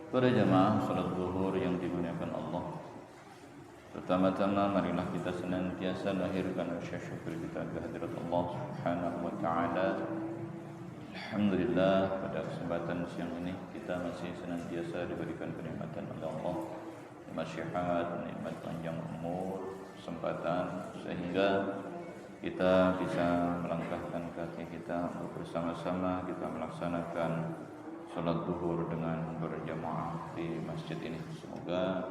Para jamaah salat zuhur yang dimuliakan Allah, pertama-tama marilah kita senantiasa lahirkan rasa syukur kita kehadirat Allah Subhanahu wa taala. Alhamdulillah, pada kesempatan siang ini kita masih senantiasa diberikan kenikmatan oleh Allah, nikmat nikmat panjang umur, kesempatan, sehingga kita bisa melangkahkan kaki kita untuk bersama-sama kita melaksanakan salat zuhur dengan berjamaah di masjid ini. Semoga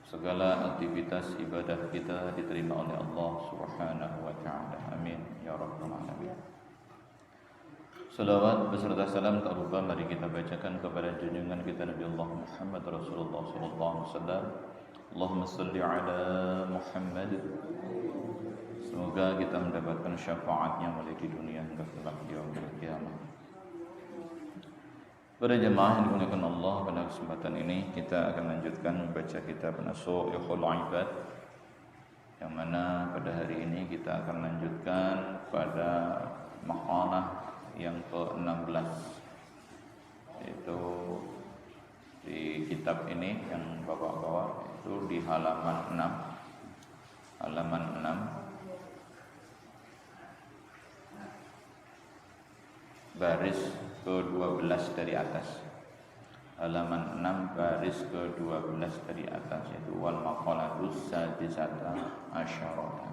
segala aktivitas ibadah kita diterima oleh Allah Subhanahu wa taala. Amin ya rabbal alamin. Salawat beserta salam tak lupa mari kita bacakan kepada junjungan kita Nabi Allah Muhammad Rasulullah sallallahu alaihi wasallam. Allahumma shalli ala Muhammad. Semoga kita mendapatkan syafaatnya mulai di dunia hingga kelak yaumil qiyamah. Para jemaah yang dimuliakan Allah, pada kesempatan ini kita akan lanjutkan membaca kitab Nasuhul Ibad, yang mana pada hari ini kita akan lanjutkan pada maqalah yang ke-16, yaitu di kitab ini yang bawa-bawa itu di halaman 6 baris ke-12 dari atas. Halaman 6 baris ke-12 dari atas, yaitu wal maqalatus sadisata asyarata.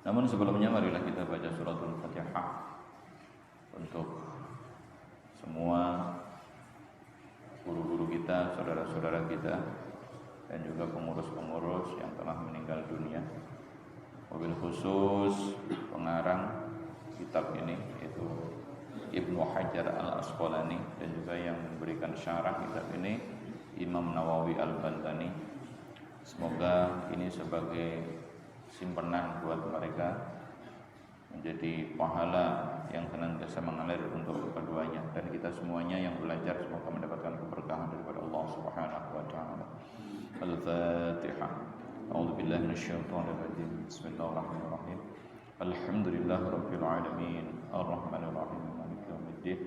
Namun sebelumnya marilah kita baca suratul Fatihah untuk semua guru-guru kita, saudara-saudara kita, dan juga pengurus-pengurus yang telah meninggal dunia. Wabil khusus pengarang kitab ini yaitu Ibnu Hajar Al-Asqalani, dan juga yang memberikan syarah kitab ini Imam Nawawi Al-Bantani. Semoga ini sebagai simpanan buat mereka, menjadi pahala yang senantiasa mengalir untuk keduanya, dan kita semuanya yang belajar semoga mendapatkan keberkahan daripada Allah Subhanahu wa taala. Al-Fatihah. A'udzubillahi minasyaitonir rajim. Bismillahirrahmanirrahim. Alhamdulillahirabbil alamin. Arrahmanir rahim. Maliki yaumiddin.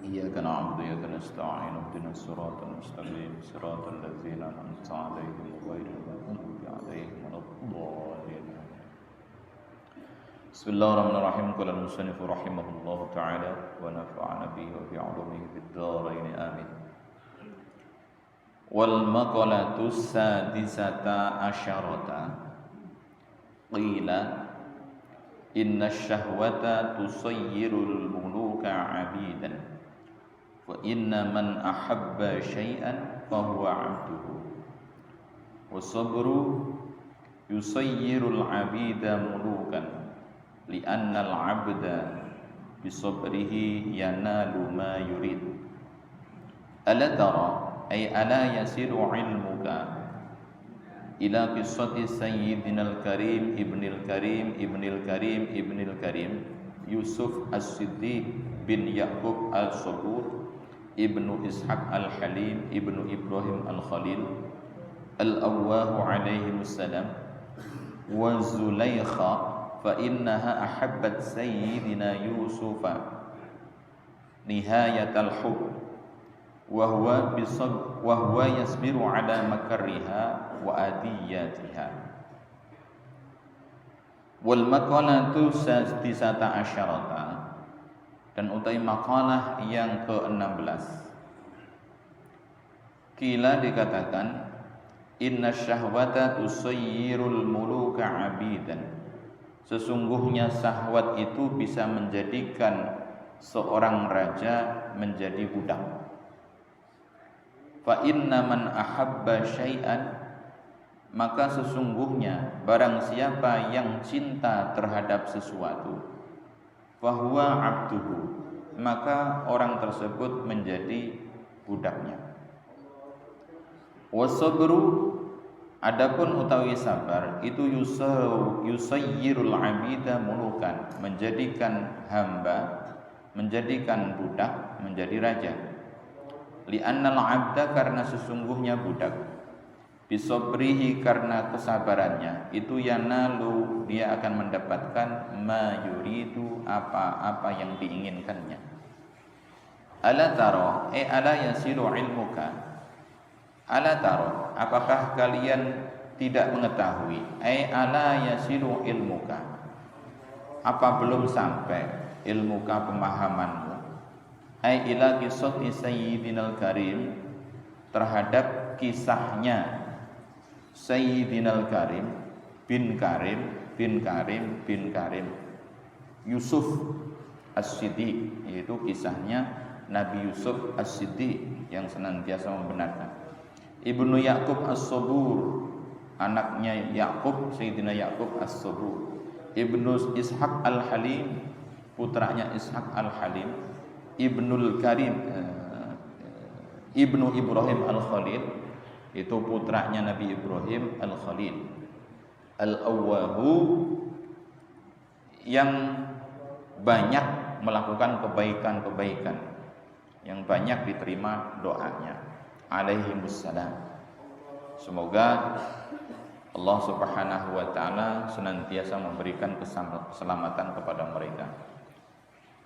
Iyyaka na'budu wa iyyaka nasta'in. Ihdinas siratal mustaqim. Siratal ladzina an'amta 'alaihim ghairil maghdubi 'alaihim waladdallin. Bismillahirrahmanirrahim. Qala al-musannif rahimahullahu ta'ala wa nafa'ana bihi wa bi 'ulumihi fid dharain amin. Wal maqalatus sadisata asyarata qila inna syahwata tusayyirul muluka 'abidan wa inna man ahabba syai'an fahuwa 'abduhu wa sabru yusayyirul 'abida mulukan li'anna al-'abda bisabrihi yanalu ma yurid. Ala tara ay ala yasiru 'ilmuka ila qissati sayyidina al-karim ibnil karim Yusuf as-Siddiq bin Ya'qub al-Sabur ibnu Ishaq al-Halim ibnu Ibrahim al-Khalil al-Awwahu alaihi wassalam wa Zulaikha fa innaha ahabbat sayyidina Yusufa nihayatal hub wa huwa yasbiru ala makariha wa adiyatiha. Wal maqalatu sadisata asyarata, dan utai maqalah yang ke-16. Kila dikatakan inna syahwata tusayyirul muluka 'abidan, sesungguhnya syahwat itu bisa menjadikan seorang raja menjadi budak. Fa inna man ahabba syai'an, maka sesungguhnya barang siapa yang cinta terhadap sesuatu, fahuwa 'abduhu, maka orang tersebut menjadi budaknya. Wasabru, adapun utawi sabar itu yusayyirul 'abida mulukan, menjadikan hamba, menjadikan budak menjadi raja. Li'annal 'abda, karena sesungguhnya budak, bisabrihi, karena kesabarannya itu yanalu, dia akan mendapatkan ma yuridu, apa-apa yang diinginkannya. Ala taro, ala yasiru ilmuka. Ala taro, apakah kalian tidak mengetahui? Ala yasiru ilmuka. Apa belum sampai ilmuka, pemahamanmu? Ila qissati sayyidinal karim, terhadap kisahnya Sayyidinal Karim bin Karim Yusuf As-Siddiq, yaitu kisahnya Nabi Yusuf As-Siddiq yang senantiasa membenarkan. Ibnu Ya'qub As-Sabur, anaknya Ya'qub, Sayyidina Ya'qub As-Sabur. Ibnu Ishaq Al-Halim, putranya Ishaq Al-Halim. Ibnul Karim, Ibnu Ibrahim Al-Khalil, itu putranya Nabi Ibrahim Al-Khalil. Al-Awwahu, yang banyak melakukan kebaikan-kebaikan, yang banyak diterima doanya, alaihimussalam. Semoga Allah Subhanahu wa taala senantiasa memberikan keselamatan kepada mereka.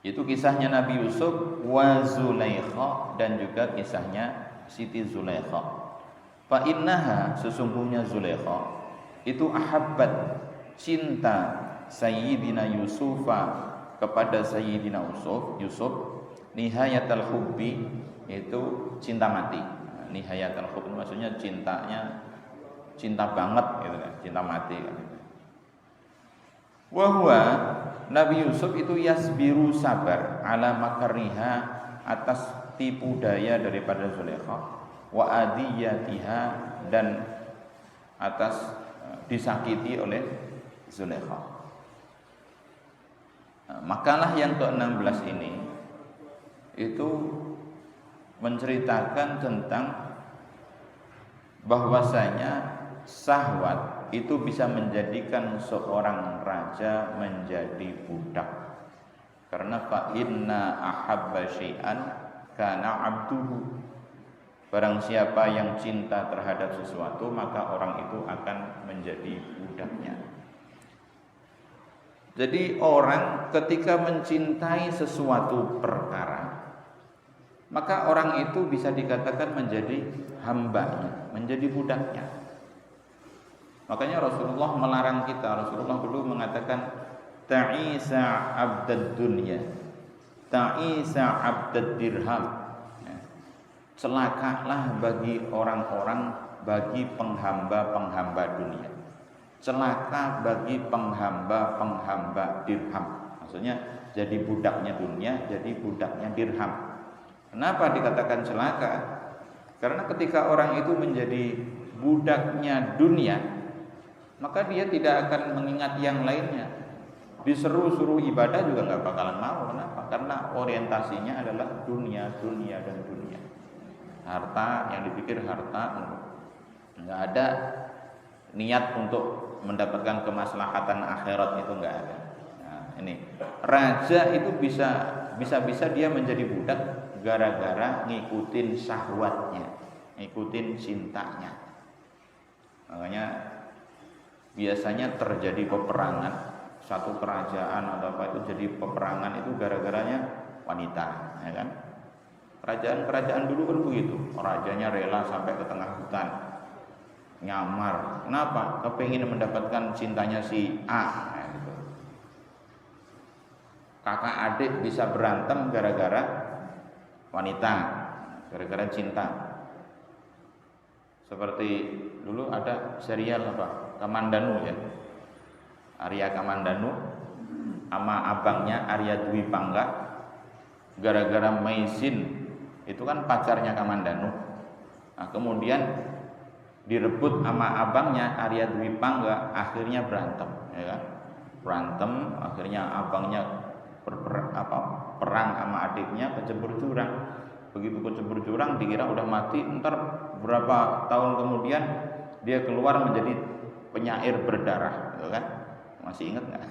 Itu kisahnya Nabi Yusuf wa Zulaikha, dan juga kisahnya Siti Zulaikha. Fa innaha, sesungguhnya Zulaikha itu ahabbat, cinta Sayyidina Yusufa kepada Sayyidina Yusuf nihayatul hubbi, itu cinta mati. Nihayatul hubbi maksudnya cintanya cinta banget gitu kan, cinta mati kan. Wa huwa, Nabi Yusuf itu yasbiru, sabar, ala makariha, atas tipu daya daripada Zulaikha, wa adiyatiha, dan atas disakiti oleh Zulaikha. Makalah yang ke-16 ini itu menceritakan tentang bahwasanya syahwat itu bisa menjadikan seorang raja menjadi budak. Karena fa inna ahabba syai'an kana 'abduhu. Barang siapa yang cinta terhadap sesuatu, maka orang itu akan menjadi budaknya. Jadi orang ketika mencintai sesuatu perkara, maka orang itu bisa dikatakan menjadi hambanya, menjadi budaknya. Makanya Rasulullah melarang kita. Rasulullah dulu mengatakan ta'isa abdad dunya, ta'isa abdad dirham. Celakalah bagi orang-orang, bagi penghamba-penghamba dunia. Celaka bagi penghamba-penghamba dirham. Maksudnya jadi budaknya dunia, jadi budaknya dirham. Kenapa dikatakan celaka? Karena ketika orang itu menjadi budaknya dunia, maka dia tidak akan mengingat yang lainnya. Disuruh ibadah juga nggak bakalan mau. Kenapa? Karena orientasinya adalah dunia, dunia, dan dunia. Harta, yang dipikir harta, nggak ada niat untuk mendapatkan kemaslahatan akhirat, itu nggak ada. Nah, ini raja itu bisa dia menjadi budak gara-gara ngikutin syahwatnya, ngikutin cintanya. Makanya biasanya terjadi peperangan, satu kerajaan atau apa itu jadi peperangan itu gara-garanya wanita, ya kan? Kerajaan-kerajaan dulu kan begitu, rajanya rela sampai ke tengah hutan, nyamar. Kenapa? Kepingin mendapatkan cintanya si A. Nah, gitu. Kakak adik bisa berantem gara-gara wanita, gara-gara cinta. Seperti dulu ada serial apa? Kamandanu ya, Arya Kamandanu sama abangnya Arya Dwi Pangga, gara-gara Maisin, itu kan pacarnya Kamandanu. Nah, kemudian direbut sama abangnya Arya Dwi Pangga, akhirnya berantem, ya kan? Berantem, akhirnya abangnya perang sama adiknya, kecebur jurang. Begitu kecebur jurang, dikira udah mati. Ntar berapa tahun kemudian dia keluar menjadi penyair berdarah, gitu kan? Masih ingat nggak?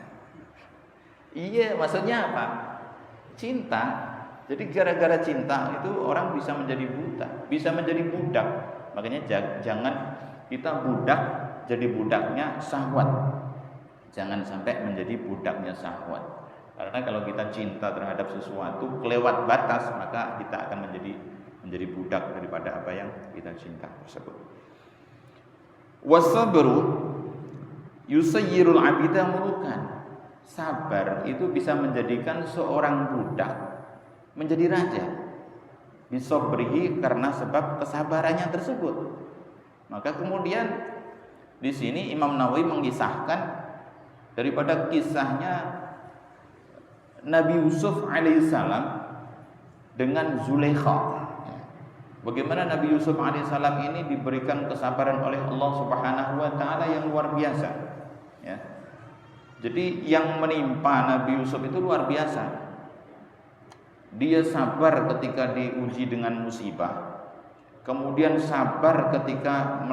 Iya, maksudnya apa? Cinta. Jadi gara-gara cinta itu orang bisa menjadi buta, bisa menjadi budak. Makanya jangan kita budak jadi budaknya syahwat. Jangan sampai menjadi budaknya syahwat. Karena kalau kita cinta terhadap sesuatu kelewat batas, maka kita akan menjadi budak daripada apa yang kita cinta tersebut. Wasabru yusayyirul abida mulukan. Sabar itu bisa menjadikan seorang budak menjadi raja. Bisabrihi, karena sebab kesabarannya tersebut. Maka kemudian di sini Imam Nawawi mengisahkan daripada kisahnya Nabi Yusuf alaihissalam dengan Zulaikha. Bagaimana Nabi Yusuf alaihissalam ini diberikan kesabaran oleh Allah Subhanahu wa taala yang luar biasa. Ya. Jadi yang menimpa Nabi Yusuf itu luar biasa. Dia sabar ketika diuji dengan musibah. Kemudian sabar ketika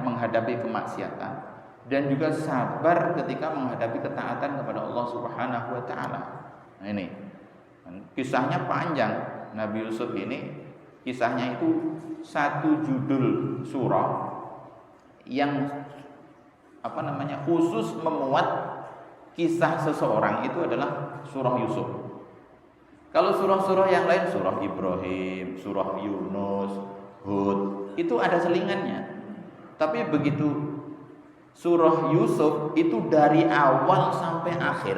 menghadapi kemaksiatan. Dan juga sabar ketika menghadapi ketaatan kepada Allah Subhanahu wa taala. Nah, ini kisahnya panjang. Nabi Yusuf ini kisahnya itu satu judul surah yang khusus memuat kisah seseorang, itu adalah surah Yusuf. Kalau surah-surah yang lain, surah Ibrahim, surah Yunus, Hud, itu ada selingannya. Tapi begitu surah Yusuf itu dari awal sampai akhir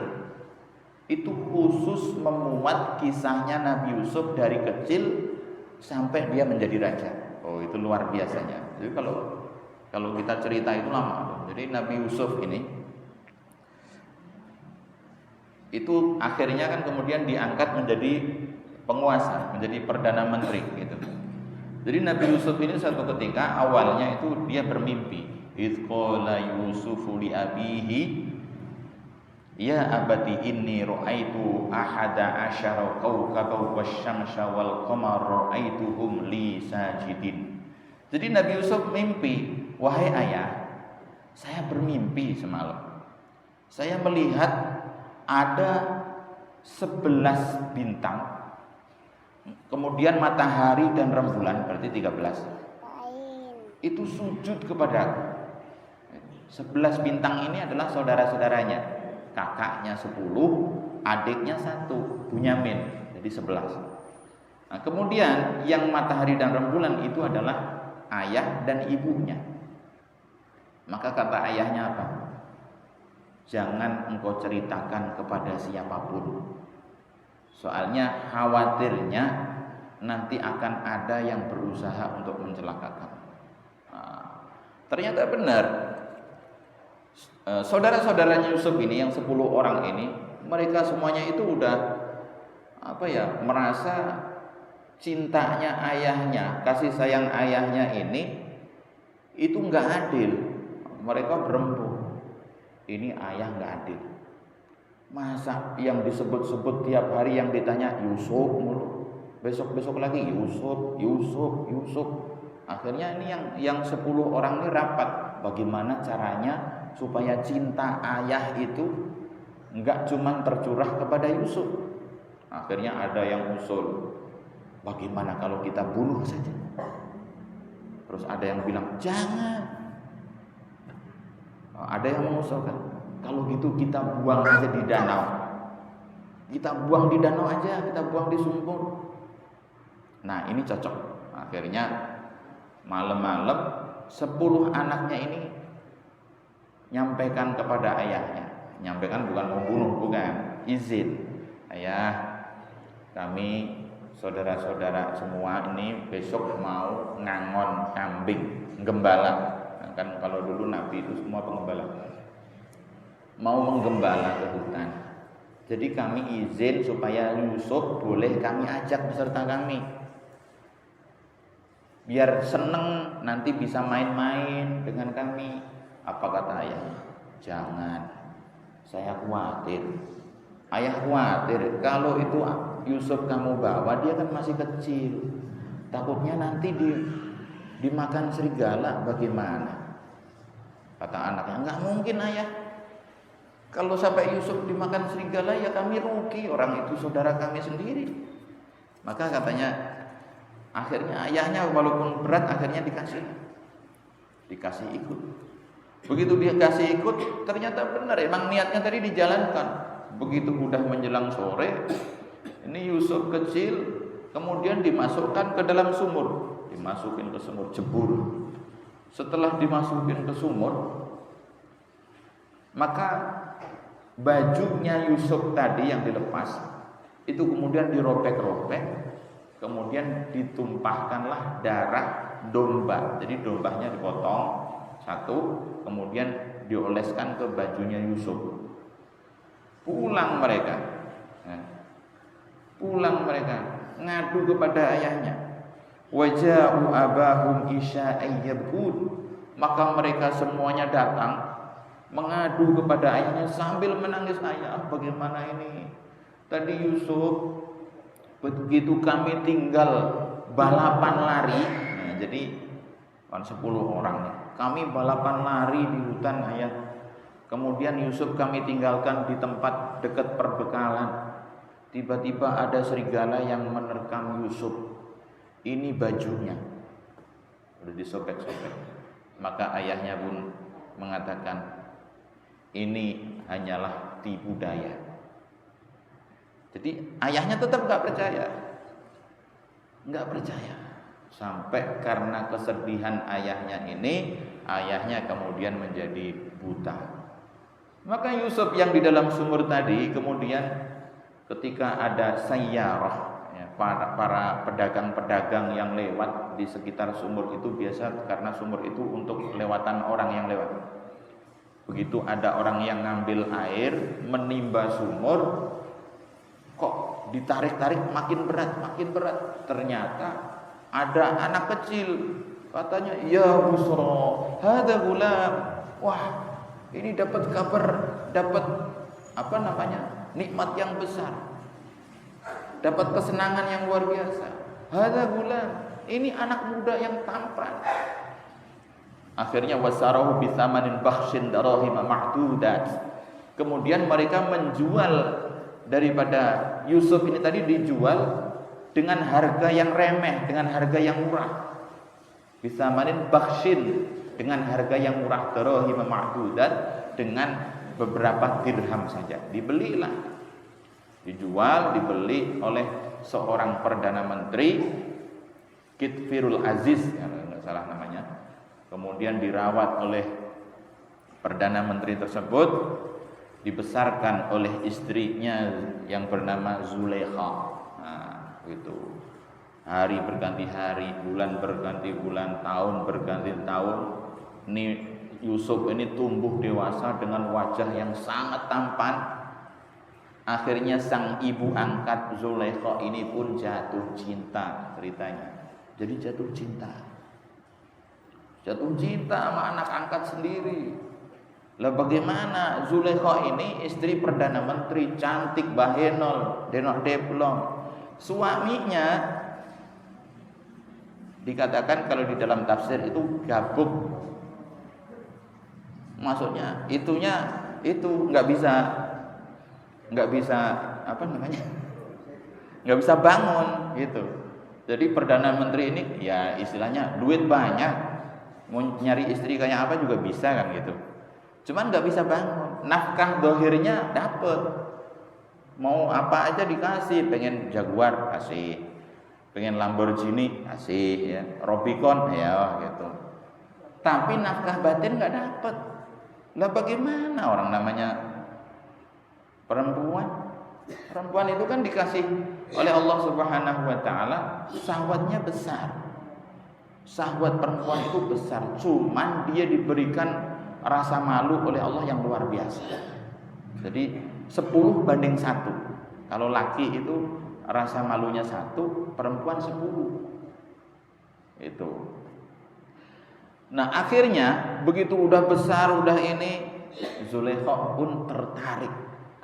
itu khusus memuat kisahnya Nabi Yusuf dari kecil sampai dia menjadi raja. Oh, itu luar biasanya. Jadi kalau kita cerita itu lama. Jadi Nabi Yusuf ini itu akhirnya kan kemudian diangkat menjadi penguasa, menjadi perdana menteri gitu. Jadi Nabi Yusuf ini suatu ketika awalnya itu dia bermimpi. Idh qala Yusufu li abihi ya abati inni ra'aitu ahada asyara kawkaban wasyamsa wal qamara ra'aituhum li sajidin. Jadi Nabi Yusuf mimpi, wahai ayah, saya bermimpi semalam. Saya melihat ada 11 bintang. Kemudian matahari dan rembulan, berarti 13. Itu sujud kepada aku. 11 bintang ini adalah saudara-saudaranya. Kakaknya 10, adiknya 1, Bunyamin. Jadi 11. Nah, kemudian yang matahari dan rembulan itu adalah ayah dan ibunya. Maka kata ayahnya apa? Jangan engkau ceritakan kepada siapapun. Soalnya khawatirnya nanti akan ada yang berusaha untuk mencelakakan. Nah, ternyata benar. Saudara-saudaranya Yusuf ini yang 10 orang ini, mereka semuanya itu udah merasa cintanya ayahnya, kasih sayang ayahnya ini itu enggak adil. Mereka berembuk, ini ayah enggak adil. Masa yang disebut-sebut tiap hari yang ditanya Yusuf mulu, besok-besok lagi Yusuf. Akhirnya ini yang 10 orang ini rapat, bagaimana caranya supaya cinta ayah itu enggak cuma tercurah kepada Yusuf. Akhirnya ada yang usul, bagaimana kalau kita bunuh saja? Terus ada yang bilang jangan. Ada yang mengusulkan, kalau gitu kita buang aja di danau. Kita buang di danau aja, kita buang di sumur. Nah, ini cocok. Akhirnya malam-malam 10 anaknya ini nyampaikan kepada ayahnya. Nyampaikan bukan membunuh, bukan, izin. Ayah, kami saudara-saudara semua ini besok mau ngangon kambing, gembala. Nah, kan kalau dulu Nabi itu semua pengembala. Mau menggembala ke hutan. Jadi kami izin supaya Yusuf boleh kami ajak beserta kami. Biar seneng nanti bisa main-main dengan kami. Apa kata ayah? Jangan. Saya khawatir. Ayah khawatir kalau itu Yusuf kamu bawa, dia kan masih kecil. Takutnya nanti dimakan serigala, bagaimana? Kata anaknya, enggak mungkin ayah. Kalau sampai Yusuf dimakan serigala ya kami rugi, orang itu saudara kami sendiri. Maka katanya akhirnya ayahnya walaupun berat akhirnya dikasih ikut. Begitu dia kasih ikut ternyata benar, emang niatnya tadi dijalankan. begitu udah menjelang sore, ini Yusuf kecil kemudian dimasukkan ke dalam sumur, dimasukin ke sumur, jebur. Setelah dimasukin ke sumur, maka bajunya Yusuf tadi yang dilepas itu kemudian dirobek-robek, kemudian ditumpahkanlah darah domba. Jadi dombanya dipotong satu, kemudian dioleskan ke bajunya Yusuf. Pulang mereka ngadu kepada ayahnya. Waja'u abahum isya'an yabkun. Maka mereka semuanya datang mengadu kepada ayahnya sambil menangis. Ayah, bagaimana ini? Tadi Yusuf begitu kami tinggal balapan lari. Nah, jadi 10 orang nih. Kami balapan lari di hutan ayah. Kemudian Yusuf kami tinggalkan di tempat dekat perbekalan. Tiba-tiba ada serigala yang menerkam Yusuf. Ini bajunya. Udah disobek-sobek. Maka ayahnya pun mengatakan, ini hanyalah tipu daya. Jadi ayahnya tetap nggak percaya. Sampai karena kesedihan ayahnya ini, ayahnya kemudian menjadi buta. Maka Yusuf yang di dalam sumur tadi kemudian ketika ada sayyarah, ya, para pedagang-pedagang yang lewat di sekitar sumur itu, biasa karena sumur itu untuk lewatan orang yang lewat. Begitu ada orang yang ngambil air menimba sumur, kok ditarik-tarik makin berat. Ternyata ada anak kecil, katanya, ya Busra, hada gulam. Wah, ini dapat kabar, dapat nikmat yang besar, dapat kesenangan yang luar biasa. Hada gulam, ini anak muda yang tampan. Akhirnya wasarahu bisamanin bakhshin darahim ma'dudat. Kemudian mereka menjual daripada Yusuf ini tadi, dijual dengan harga yang remeh, dengan harga yang murah. Bisamanin bakhshin, dengan harga yang murah, darahim ma'dudat, dengan beberapa dirham saja. Dibelilah, dijual, dibeli oleh seorang perdana menteri, Kitfirul Aziz, nggak salah namanya. Kemudian dirawat oleh perdana menteri tersebut, dibesarkan oleh istrinya yang bernama Zulaikha. Nah, itu hari berganti hari, bulan berganti bulan, tahun berganti tahun. Ini Yusuf ini tumbuh dewasa dengan wajah yang sangat tampan. Akhirnya sang ibu angkat Zulaikha ini pun jatuh cinta ceritanya. Jadi jatuh cinta sama anak angkat sendiri. Lah bagaimana Zulaikha ini istri perdana menteri, cantik, bahenol, denok deplong. Suaminya dikatakan kalau di dalam tafsir itu gabuk. Maksudnya itunya itu nggak bisa nggak bisa bangun gitu. Jadi perdana menteri ini ya istilahnya duit banyak, mau nyari istri kayak apa juga bisa kan gitu. Cuman nggak bisa bangun. Nafkah dohirnya dapet, mau apa aja dikasih. Pengen Jaguar kasih, pengen Lamborghini kasih, ya Robicon ya gitu. Tapi nafkah batin nggak dapet. Lah bagaimana orang namanya perempuan itu kan dikasih oleh Allah Subhanahu wa taala, syahwatnya besar. Syahwat perempuan itu besar, cuman dia diberikan rasa malu oleh Allah yang luar biasa. Jadi 10:1. Kalau laki itu rasa malunya 1, perempuan 10. Itu. Nah, akhirnya begitu udah besar, udah ini, Zulaikha pun tertarik,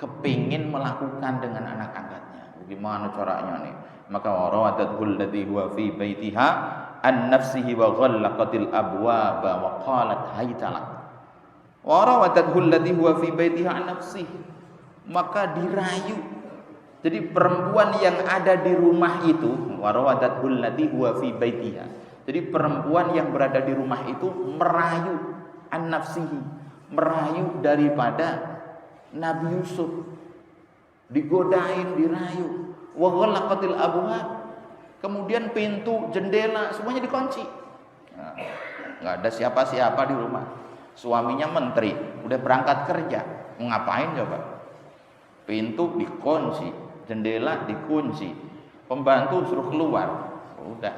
kepingin melakukan dengan anak angkatnya. Bagaimana caranya nih? Maka warawatul ladzi huwa fi baitiha an nafsihi wa ghallaqatil abwaba wa qalat haytalak. Warawatul ladzi huwa fi baitiha an nafsihi. Maka dirayu. Jadi perempuan yang ada di rumah itu, warawatul ladzi huwa fi baitiha. Jadi perempuan yang berada di rumah itu merayu an nafsihi, merayu daripada Nabi Yusuf. digodain, dirayu. Wa ghallaqatil abwab. Kemudian pintu, jendela semuanya dikunci. Nah, nggak ada siapa-siapa di rumah. Suaminya menteri, udah berangkat kerja, mau ngapain coba? Pintu dikunci, jendela dikunci, pembantu suruh keluar, udah.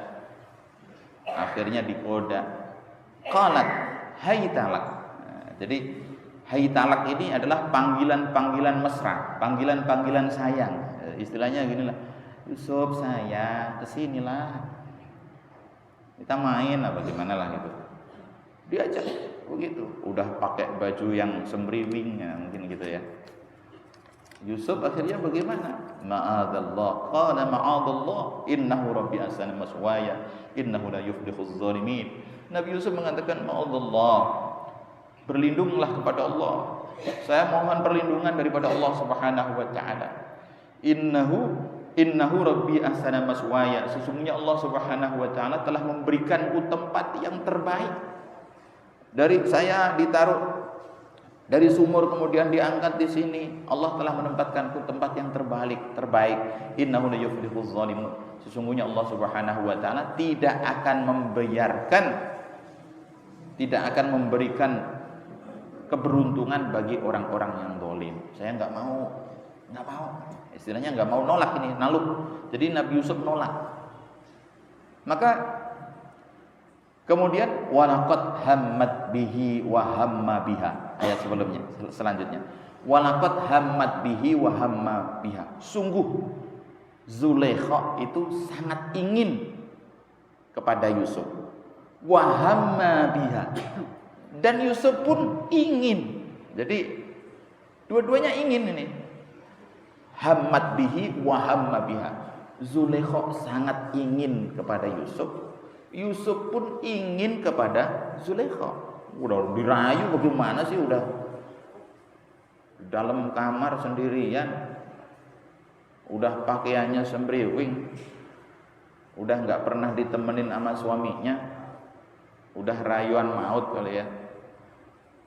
Akhirnya digoda. Qalat hai talak. Nah, jadi hai talak ini adalah panggilan-panggilan mesra, panggilan-panggilan sayang. Istilahnya gini lah, Yusuf sayang, kesinilah, kita main lah, bagaimana lah gitu. Diajak begitu, udah pakai baju yang semriwing ya, mungkin gitu ya. Yusuf akhirnya bagaimana? Ma'adallah, qala ma'adallah, innahu rabbi ahsana maswaya, innahu la yuflihuz zalimin. Nabi Yusuf mengatakan ma'adallah, berlindunglah kepada Allah. Saya mohon perlindungan daripada Allah Subhanahu wa taala. Innahu rabbi ahsana maswaya. Sesungguhnya Allah Subhanahu wa taala telah memberikanku tempat yang terbaik. Dari saya ditaruh dari sumur kemudian diangkat di sini, Allah telah menempatkanku tempat yang terbaik. Innahu la yuflihuz zalimun. Sesungguhnya Allah Subhanahu wa taala tidak akan memberikan keberuntungan bagi orang-orang yang zalim. Saya enggak mau. Istilahnya enggak mau nolak ini, naluk. Jadi Nabi Yusuf nolak. Maka kemudian walaqad hammat bihi wa hamma biha. Ayat sebelumnya, selanjutnya. Walaqad hammat bihi wa hamma biha. Sungguh Zulaikha itu sangat ingin kepada Yusuf. Wa hamma biha. Dan Yusuf pun ingin. Jadi dua-duanya ingin ini. Hammat bihi wa hamma biha. Zulaikha sangat ingin kepada Yusuf. Yusuf pun ingin kepada Zulaikha. Udah dirayu bagaimana sih, udah dalam kamar sendirian, udah pakaiannya sembriwing, udah nggak pernah ditemenin sama suaminya, udah rayuan maut kali ya,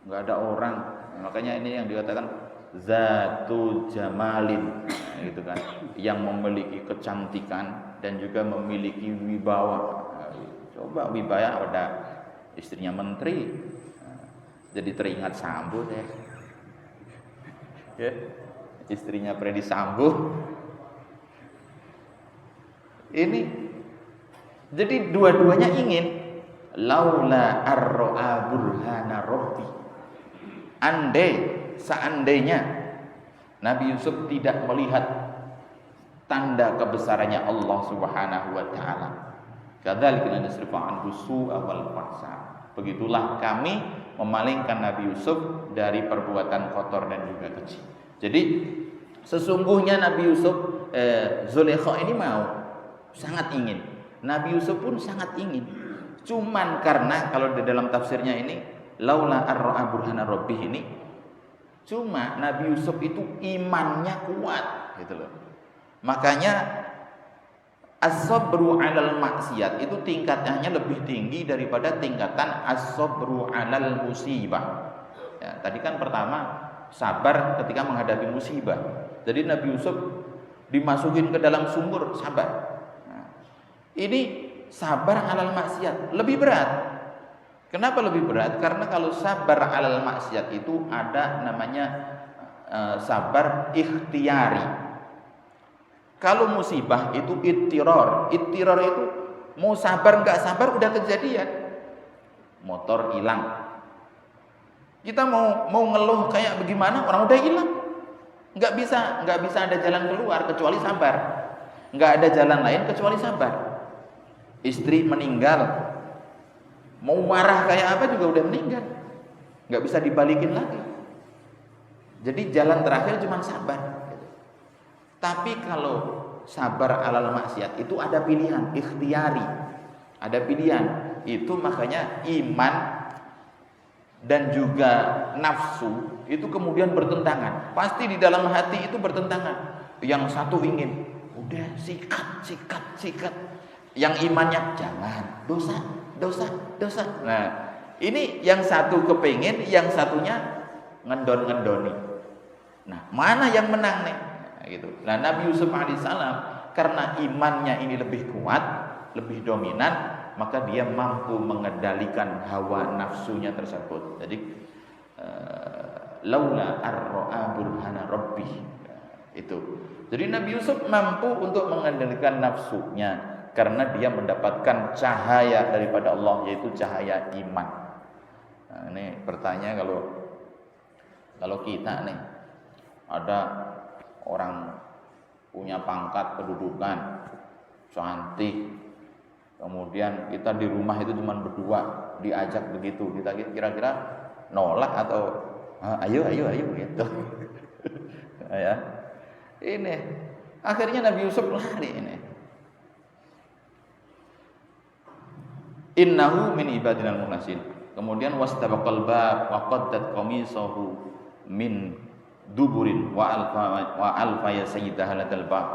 nggak ada orang. Makanya ini yang dikatakan zatu jamalin, nah, gitu kan, yang memiliki kecantikan dan juga memiliki wibawa. Coba wibawa ada istrinya menteri, jadi teringat Sambo deh, ya, istrinya Freddy Sambo. Ini jadi dua-duanya ingin. Laula arro'a burhana rabbi. Seandainya Nabi Yusuf tidak melihat tanda kebesarannya Allah Subhanahu wa taala. Kadzalika nasrifu anhu su'a wal fahsya. Begitulah kami memalingkan Nabi Yusuf dari perbuatan kotor dan juga keji. Jadi sesungguhnya Nabi Yusuf, Zulaikha ini mau, sangat ingin. Nabi Yusuf pun sangat ingin. Cuman karena kalau di dalam tafsirnya ini laula arra'a burhana rabbih ini, cuma Nabi Yusuf itu imannya kuat gitu loh. Makanya as-sabru 'alal maksiat itu tingkatannya lebih tinggi daripada tingkatan as-sabru 'alal musibah. Ya, tadi kan pertama sabar ketika menghadapi musibah. Jadi Nabi Yusuf dimasukin ke dalam sumur, sabar. Nah, ini sabar 'alal maksiat lebih berat. Kenapa lebih berat? Karena kalau sabar 'alal maksiat itu ada namanya sabar ikhtiyari. Kalau musibah itu ittiror. Ittiror itu mau sabar nggak sabar udah kejadian. Motor hilang. Kita mau ngeluh kayak bagaimana, orang udah hilang. Nggak bisa ada jalan keluar kecuali sabar. Nggak ada jalan lain kecuali sabar. Istri meninggal, mau marah kayak apa juga udah meninggal. Nggak bisa dibalikin lagi. Jadi jalan terakhir cuma sabar. Tapi kalau sabar alal maksiat itu ada pilihan, ikhtiyari. Ada pilihan. Itu makanya iman dan juga nafsu itu kemudian bertentangan. Pasti di dalam hati itu bertentangan. Yang satu ingin, udah sikat. Yang imannya jangan, dosa. Nah, ini yang satu kepingin, yang satunya ngendon-ngendoni. Nah, mana yang menang nih? Nah, gitu. Nah, Nabi Yusuf alaihissalam karena imannya ini lebih kuat, lebih dominan, maka dia mampu mengendalikan hawa nafsunya tersebut. Jadi laula ar-ra'a burhana rabbih, itu. Jadi Nabi Yusuf mampu untuk mengendalikan nafsunya karena dia mendapatkan cahaya daripada Allah, yaitu cahaya iman. Nah, ini pertanyaan, kalau kita nih ada orang punya pangkat kedudukan cantik, kemudian kita di rumah itu cuma berdua, diajak begitu, kita kira-kira nolak atau ayo gitu. Ya, ini akhirnya Nabi Yusuf lari ini. Innahu min ibadinal mukhlasin. Kemudian wastabaqal bab wa qaddat qamisahu min duburin wa alfa ya sayyidah halatal bab.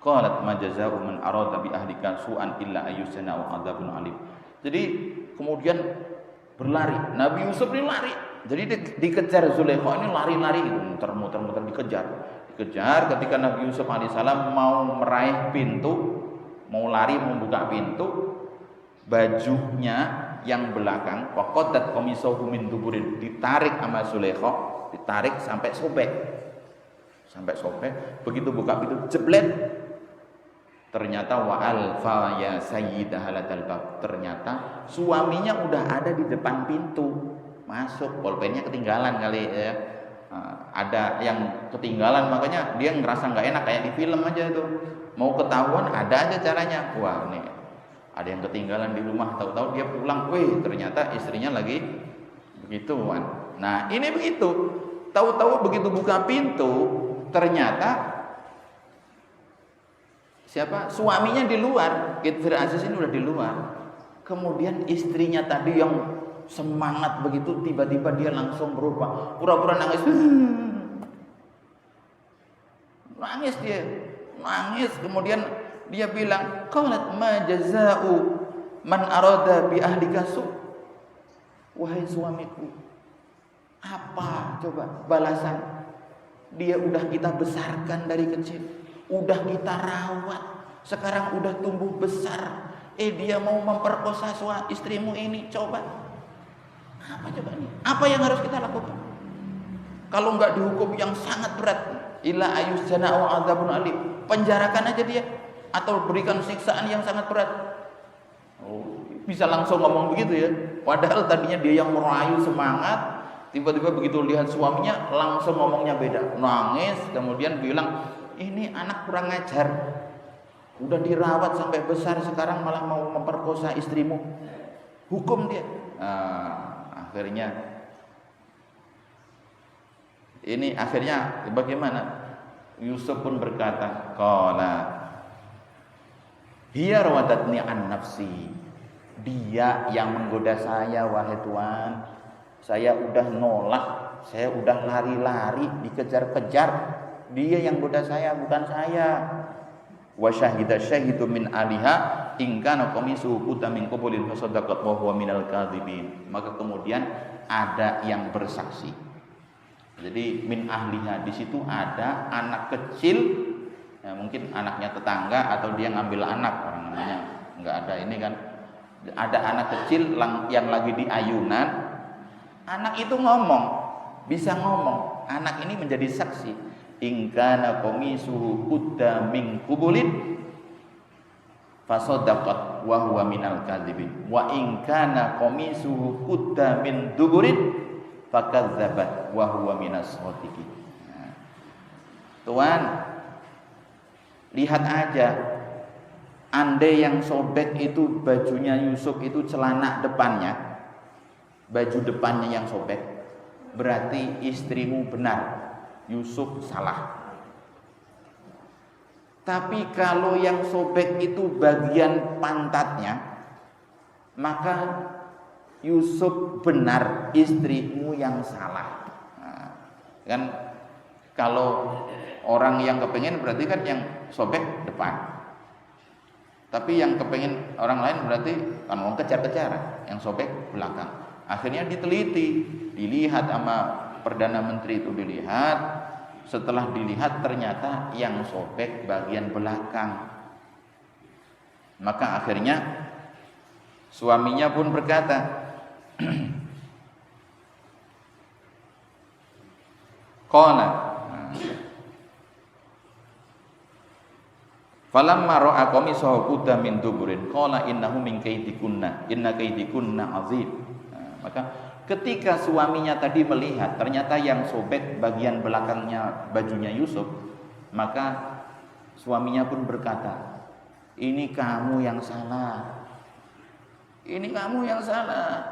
Qalat ma jazaa'u man arada bi ahlika su'an illa ayyusana wa adzabun alim. Jadi kemudian berlari, Nabi Yusuf ini lari. Jadi dikejar Zulaikha ini lari-lari gitu, muter-muter dikejar. Ketika Nabi Yusuf alaihissalam mau meraih pintu, mau lari membuka pintu, bajunya yang belakang waqadat qamisahu min duburin, ditarik sama Zulaikha, ditarik sampai sobek. Begitu buka pintu jeblet, ternyata wa alfa ya sayyidah halatal bab, ternyata suaminya udah ada di depan pintu. Masuk, pulpennya ketinggalan kali ya. Ada yang ketinggalan, makanya dia ngerasa nggak enak, kayak di film aja itu. Mau ketahuan ada aja caranya. Wah, nih ada yang ketinggalan di rumah, tahu-tahu dia pulang, ternyata istrinya lagi begituan. Nah, ini begitu. Tahu-tahu begitu buka pintu, ternyata siapa? Suaminya di luar. Kitfir Aziz ini udah di luar. Kemudian istrinya tadi yang semangat begitu, tiba-tiba dia langsung berubah, pura-pura nangis. Nangis. Kemudian dia bilang, qalat ma jazaa'u man arada bi ahlika su. Wahai suamiku, apa coba balasan? Dia udah kita besarkan dari kecil, udah kita rawat, sekarang udah tumbuh besar. Dia mau memperkosa istrimu ini, coba. Apa coba ini? Apa yang harus kita lakukan? Kalau enggak dihukum yang sangat berat, illa ayyusjana wa adzabun alim, penjarakan aja dia atau berikan siksaan yang sangat berat. Bisa langsung ngomong begitu ya. Padahal tadinya dia yang merayu semangat, tiba-tiba begitu lihat suaminya langsung ngomongnya beda. Nangis, kemudian bilang, "Ini anak kurang ajar. Udah dirawat sampai besar, sekarang malah mau memperkosa istrimu. Hukum dia." Akhirnya bagaimana? Yusuf pun berkata, qala hiya rawadatni an nafsi. Dia yang menggoda saya, wahai Tuhan. Saya udah nolak, saya udah lari-lari, dikejar-kejar. Dia yang goda saya, bukan saya. Wa syahida syahidu min aliha in kana qamisu qutta min qabulin fasaddaqat wa huwa minal kadzibin. Maka kemudian ada yang bersaksi. Jadi min ahliha, di situ ada anak kecil, ya mungkin anaknya tetangga atau dia ngambil anak, orang namanya enggak ada ini kan. Ada anak kecil yang lagi di ayunan. Anak itu bisa ngomong. Anak ini menjadi saksi. In kana qamisuhu qutta min qubulin fasaddaqat wa huwa minal kadzibin wa in kana qamisuhu qutta min duburin fakadzabat wa huwa minas shadiqin. Tuhan, lihat aja, andai yang sobek itu bajunya Yusuf, itu celana depannya, baju depannya yang sobek, berarti istrimu benar, Yusuf salah. Tapi kalau yang sobek itu bagian pantatnya, maka Yusuf benar, istrimu yang salah. Nah, kan kalau orang yang kepengen berarti kan yang sobek depan. Tapi yang kepengen orang lain berarti kan mau kejar-kejaran, yang sobek belakang. Akhirnya diteliti, dilihat sama Perdana Menteri itu, dilihat setelah dilihat ternyata yang sobek bagian belakang. Maka akhirnya suaminya pun berkata, qala falamma ra'a qamisahu qudda min duburin qala innahu min kaidikunna inna kaidikunna azim. Maka ketika suaminya tadi melihat ternyata yang sobek bagian belakangnya bajunya Yusuf, maka suaminya pun berkata, ini kamu yang salah, ini kamu yang salah,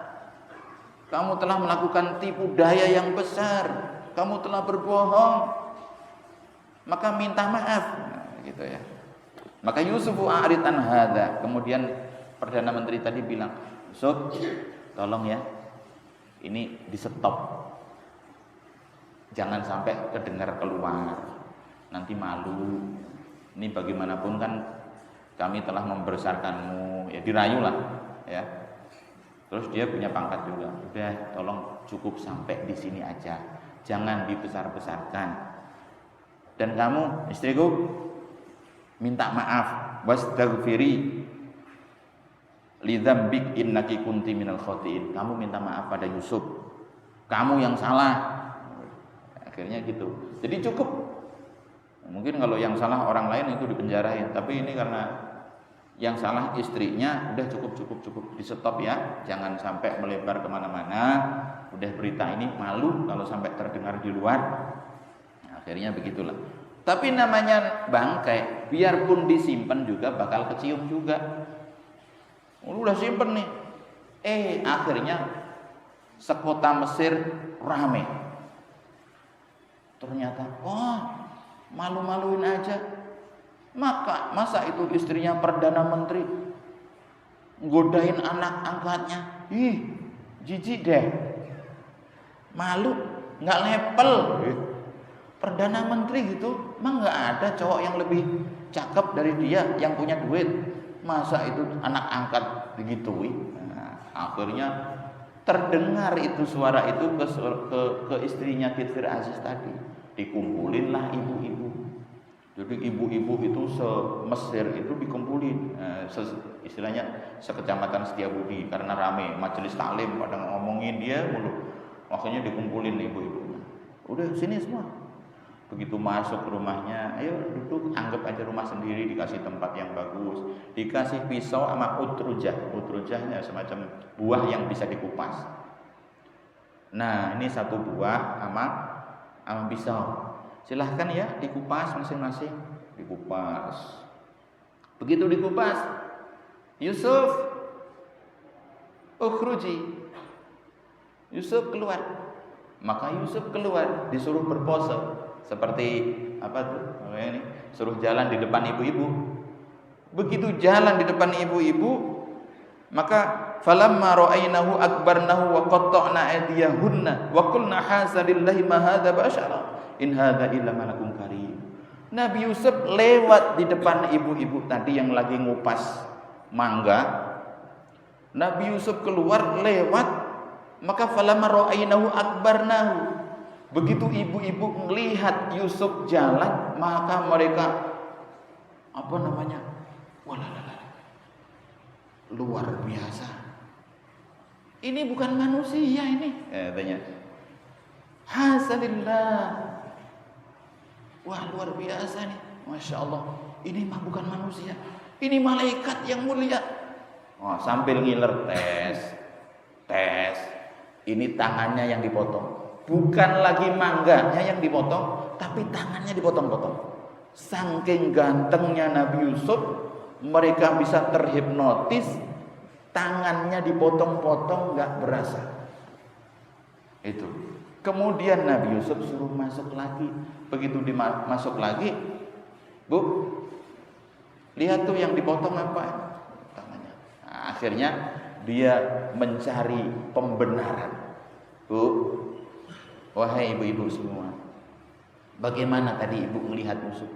kamu telah melakukan tipu daya yang besar, kamu telah berbohong, maka minta maaf. Gitu ya. Maka Yusuf a'rid an hadza. Kemudian Perdana Menteri tadi bilang, Yusuf, tolong ya, ini di stop, jangan sampai kedengar keluar, nanti malu. Ini bagaimanapun kan kami telah membesarkanmu, ya dirayu lah, ya. Terus dia punya pangkat juga, udah tolong cukup sampai di sini aja, jangan dibesar-besarkan. Dan kamu istriku minta maaf, wastaghfiri lidzambik innaki kunti minal khotiin. Kamu minta maaf pada Yusuf, kamu yang salah. Akhirnya gitu. Jadi cukup. Mungkin kalau yang salah orang lain itu dipenjarain, tapi ini karena yang salah istrinya, udah cukup di stop ya, jangan sampai melebar kemana-mana. Udah berita ini malu kalau sampai terdengar di luar. Akhirnya begitulah. Tapi namanya bangkai, biarpun disimpan juga bakal kecium juga. Udah simpen nih. Akhirnya sekota Mesir rame. Ternyata, malu-maluin aja. Masa itu istrinya Perdana Menteri godain anak angkatnya. Jijik deh. Malu, nggak lepel. Perdana Menteri gitu, emang nggak ada cowok yang lebih cakep dari dia yang punya duit. Masa itu anak angkat digitui. Akhirnya terdengar itu suara itu ke istrinya Kifir Aziz tadi. Dikumpulin lah ibu-ibu. Jadi ibu-ibu itu se-Mesir itu dikumpulin, istilahnya sekecamatan Setiabudi, karena rame majelis taklim pada ngomongin dia mulu. Makanya dikumpulin ibu-ibu. Udah sini semua. Begitu masuk ke rumahnya, ayo duduk, anggap aja rumah sendiri, dikasih tempat yang bagus, dikasih pisau sama utrujah. Utrujahnya semacam buah yang bisa dikupas. Nah, ini satu buah sama pisau. Silahkan ya dikupas masing-masing, dikupas. Begitu dikupas, Yusuf, ukhruji. Yusuf keluar. Maka Yusuf keluar, disuruh berpose seperti apa tuh? Ini suruh jalan di depan ibu-ibu. Begitu jalan di depan ibu-ibu, maka falamma ra'aynahu akbarnahu wa qatta'na aydiyahunna wa qulna hasalillahi ma hadza bashara in hadza illa malakun karim. Nabi Yusuf lewat di depan ibu-ibu tadi yang lagi ngupas mangga. Nabi Yusuf keluar lewat, maka falamma ra'aynahu akbarnahu. Begitu ibu-ibu melihat Yusuf jalan, maka mereka luar biasa. Ini bukan manusia ini. Tanya. Hasanillah. Wah, luar biasa nih. Masya Allah. Ini mah bukan manusia. Ini malaikat yang mulia. Sambil ngiler tes. Ini tangannya yang dipotong. Bukan lagi mangganya yang dipotong, tapi tangannya dipotong-potong. Saking gantengnya Nabi Yusuf, mereka bisa terhipnotis. Tangannya dipotong-potong, nggak berasa. Itu. Kemudian Nabi Yusuf suruh masuk lagi. Begitu masuk lagi, Bu, lihat tuh yang dipotong apa? Tangannya. Nah, akhirnya dia mencari pembenaran. Bu, wahai ibu-ibu semua, bagaimana tadi ibu melihat Yusuf?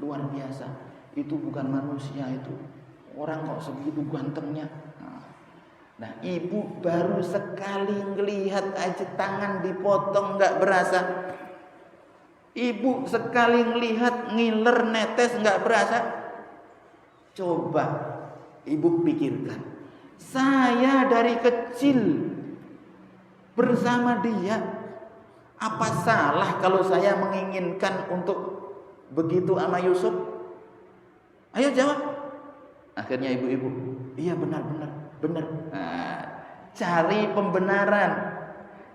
Luar biasa. Itu bukan manusia itu. Orang kok segitu gantengnya. Nah, ibu baru sekali ngelihat aja tangan dipotong nggak berasa. Ibu sekali ngelihat ngiler netes nggak berasa. Coba ibu pikirkan, saya dari kecil bersama dia, apa salah kalau saya menginginkan untuk begitu sama Yusuf? Ayo jawab. Akhirnya ibu-ibu, iya benar. Nah, cari pembenaran.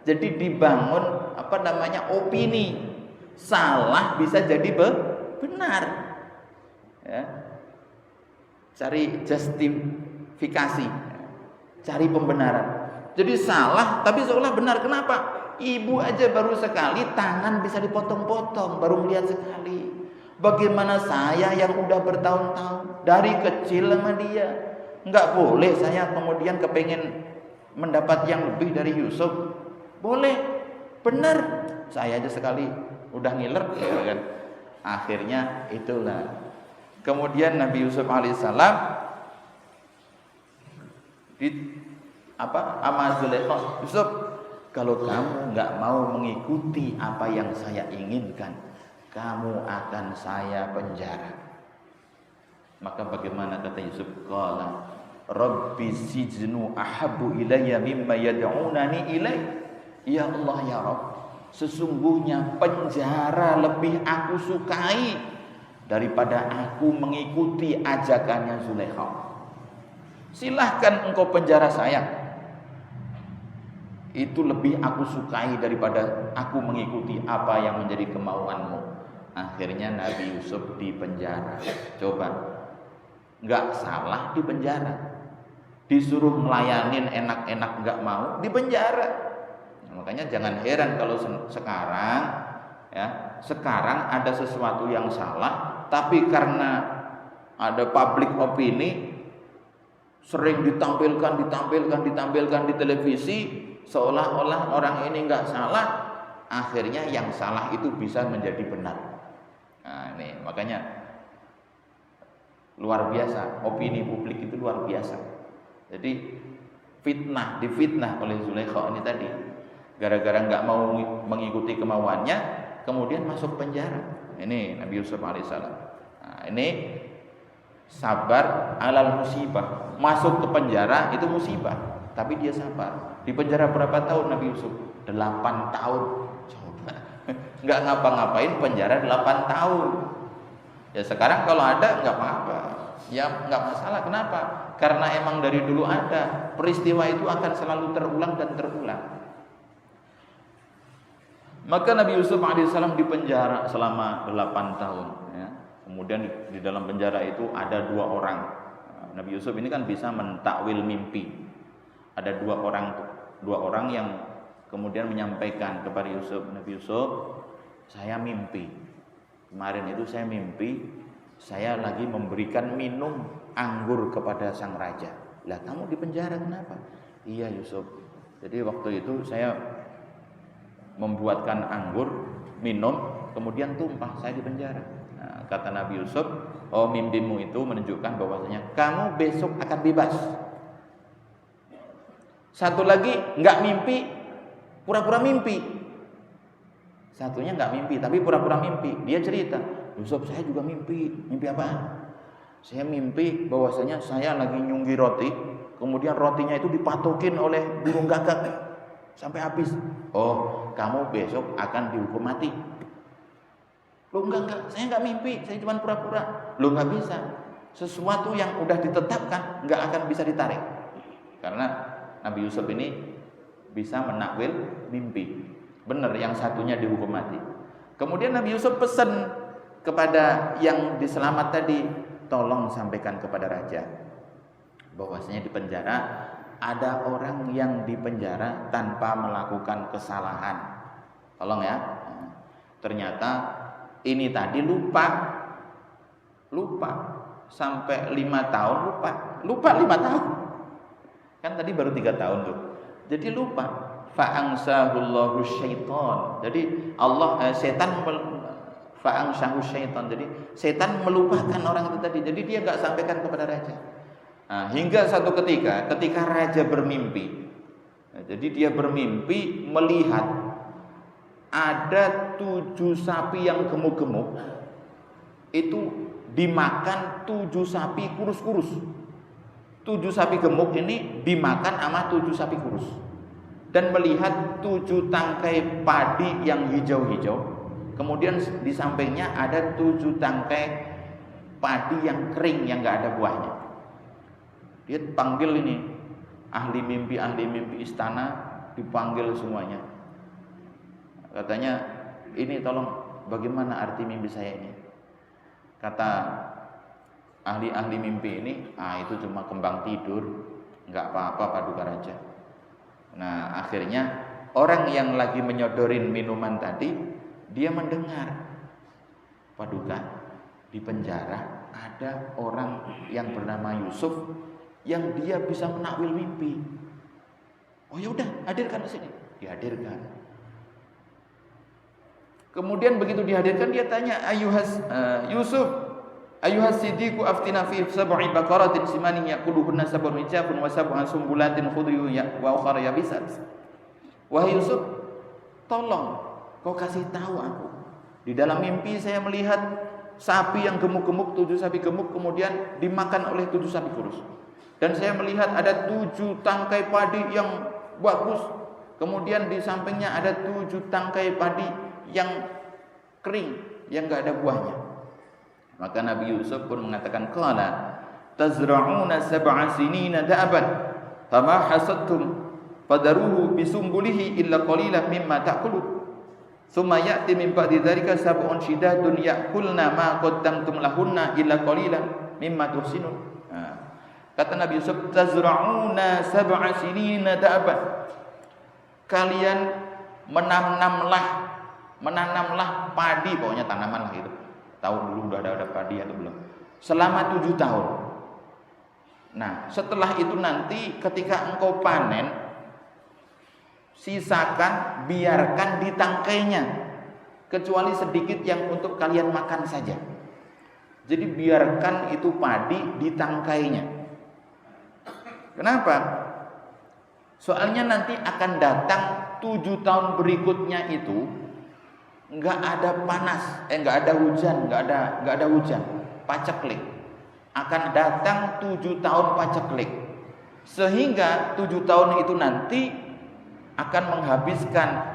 Jadi dibangun opini. Salah bisa jadi benar. Ya. Cari justifikasi, cari pembenaran. Jadi salah tapi seolah benar. Kenapa? Ibu aja baru sekali tangan bisa dipotong-potong, baru melihat sekali. Bagaimana saya yang udah bertahun-tahun dari kecil sama dia? Enggak boleh saya kemudian kepengen mendapat yang lebih dari Yusuf. Boleh, benar. Saya aja sekali udah ngiler, ya kan? Akhirnya itulah. Kemudian Nabi Yusuf alaihissalam sama Zulaikha, Yusuf, kalau kamu nggak mau mengikuti apa yang saya inginkan, kamu akan saya penjara. Maka bagaimana kata Yusuf? Qala Rabbi sijnu ahabbu ilayya mimma yad'unani ilai. Ya Allah ya Rabb, sesungguhnya penjara lebih aku sukai daripada aku mengikuti ajakannya Zulaikha. Silahkan engkau penjara saya, itu lebih aku sukai daripada aku mengikuti apa yang menjadi kemauanmu. Akhirnya Nabi Yusuf dipenjara. Coba, nggak salah dipenjara. Disuruh melayanin enak-enak nggak mau, dipenjara. Makanya jangan heran kalau sekarang ada sesuatu yang salah, tapi karena ada public opini sering ditampilkan di televisi, seolah-olah orang ini nggak salah, akhirnya yang salah itu bisa menjadi benar. Nah ini makanya luar biasa, opini publik itu luar biasa. Jadi difitnah oleh Zulaikha ini tadi. Gara-gara nggak mau mengikuti kemauannya, kemudian masuk penjara. Ini Nabi Yusuf alaihissalam. Nah, ini sabar alal musibah. Masuk ke penjara itu musibah, tapi dia sabar. Di penjara berapa tahun Nabi Yusuf? 8 tahun. Coba, nggak ngapa-ngapain penjara 8 tahun. Ya sekarang kalau ada nggak apa-apa, ya nggak masalah. Kenapa? Karena emang dari dulu ada. Peristiwa itu akan selalu terulang dan terulang. Maka Nabi Yusuf alaihissalam dipenjara selama 8 tahun. Ya. Kemudian di dalam penjara itu ada 2 orang. Nabi Yusuf ini kan bisa mentakwil mimpi. Ada 2 orang yang kemudian menyampaikan kepada Yusuf, Nabi Yusuf, saya mimpi. Kemarin itu saya mimpi, saya lagi memberikan minum anggur kepada sang raja. Lah kamu di penjara kenapa? Iya Yusuf. Jadi waktu itu saya membuatkan anggur, minum, kemudian tumpah, saya di penjara. Nah, kata Nabi Yusuf, oh mimpimu itu menunjukkan bahwasanya kamu besok akan bebas. Satu lagi nggak mimpi, pura-pura mimpi. Satunya nggak mimpi, tapi pura-pura mimpi. Dia cerita, Yusuf saya juga mimpi. Mimpi apa? Saya mimpi bahwasanya saya lagi nyunggi roti, kemudian rotinya itu dipatokin oleh burung gagak sampai habis. Oh, kamu besok akan dihukum mati. Loh enggak, saya enggak mimpi, saya cuma pura-pura. Loh enggak bisa. Sesuatu yang udah ditetapkan enggak akan bisa ditarik. Karena Nabi Yusuf ini bisa menakwil mimpi. Benar, yang satunya dihukum mati. Kemudian Nabi Yusuf pesan kepada yang diselamat tadi, tolong sampaikan kepada raja bahwasanya di penjara ada orang yang dipenjara tanpa melakukan kesalahan. Tolong ya. Ternyata ini tadi lupa sampai 5 tahun lupa 5 tahun. Kan tadi baru 3 tahun tuh. Jadi lupa. Fa'angsahullahu syaitan. Jadi fa'angsahu syaitan. Jadi setan melupakan orang itu tadi. Jadi dia enggak sampaikan kepada raja. Nah, hingga satu ketika raja bermimpi. Nah, jadi dia bermimpi melihat ada 7 sapi yang gemuk-gemuk, itu dimakan 7 sapi kurus-kurus. 7 sapi gemuk ini dimakan sama 7 sapi kurus. Dan melihat 7 tangkai padi yang hijau-hijau, kemudian di sampingnya ada 7 tangkai padi yang kering yang gak ada buahnya. Dia panggil ini ahli mimpi istana, dipanggil semuanya. Katanya, ini tolong bagaimana arti mimpi saya ini? Kata ahli mimpi ini, itu cuma kembang tidur, nggak apa-apa Paduka Raja. Nah, akhirnya orang yang lagi menyodorin minuman tadi, dia mendengar, Paduka, di penjara ada orang yang bernama Yusuf yang dia bisa menakwil mimpi. Oh ya udah, hadirkan ke sini. Dihadirkan. Kemudian begitu dihadirkan, dia tanya, Yusuf, ayuhas siddiqu aftina fi sab'i baqaratin simanin yaquluhunna sab'un hijabun wa sab'un sumbulatin khudru wa ukhra yabisat. Wahai Yusuf, tolong kau kasih tahu aku. Di dalam mimpi saya melihat sapi yang gemuk-gemuk, 7 sapi gemuk kemudian dimakan oleh 7 sapi kurus. Dan saya melihat ada 7 tangkai padi yang bagus. Kemudian di sampingnya ada 7 tangkai padi yang kering, yang enggak ada buahnya. Maka Nabi Yusuf pun mengatakan, qala tazra'una sab'a sinina da'aban fama hasadtum fadaruhu bisumbulihi illa qalilan mimma ta'kulun thumma ya'ti min ba'di dzalika sab'un shidadun ya'kulna ma qaddamtum lahunna illa qalilan mimma tuhsinun. Kata Nabi Yusuf, tazra'una sab'a sinina da'aban. Kalian menanamlah padi, pokoknya tanaman lah itu. Tahu dulu udah ada padi atau belum? Selama 7 tahun. Nah, setelah itu nanti ketika engkau panen, sisakan, biarkan di tangkainya, kecuali sedikit yang untuk kalian makan saja. Jadi biarkan itu padi di tangkainya. Kenapa? Soalnya nanti akan datang 7 tahun berikutnya itu nggak ada panas, nggak ada hujan, nggak ada hujan, paceklik. Akan datang 7 tahun paceklik, sehingga 7 tahun itu nanti akan menghabiskan